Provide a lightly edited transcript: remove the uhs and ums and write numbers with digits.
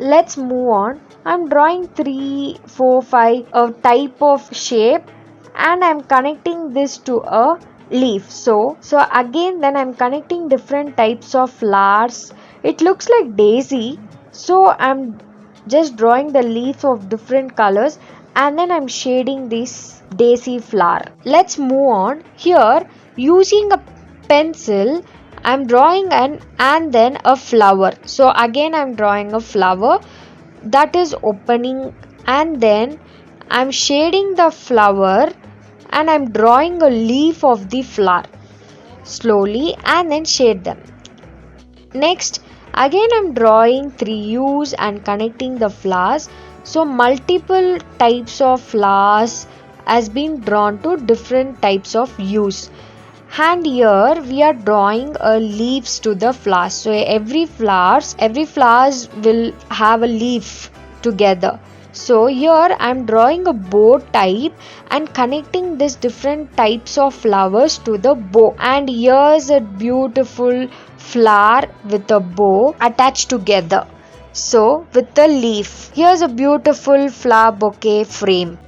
let's move on. I'm drawing 3, 4, 5 a type of shape, and I'm connecting this to a leaf. So again then I'm connecting different types of flowers. It looks like daisy, so I'm just drawing the leaf of different colors, and then I'm shading this daisy flower. Let's move on. Here, using a pencil, I'm drawing and then a flower. So again I'm drawing a flower that is opening, and then I'm shading the flower and I'm drawing a leaf of the flower slowly and then shade them. Next, again I'm drawing 3 U's and connecting the flowers. So multiple types of flowers has been drawn to different types of U's. And here we are drawing leaves to the flowers. So every flowers will have a leaf together. So here I am drawing a bow type and connecting these different types of flowers to the bow. And here's a beautiful flower with a bow attached together. So with the leaf, here's a beautiful flower bouquet frame.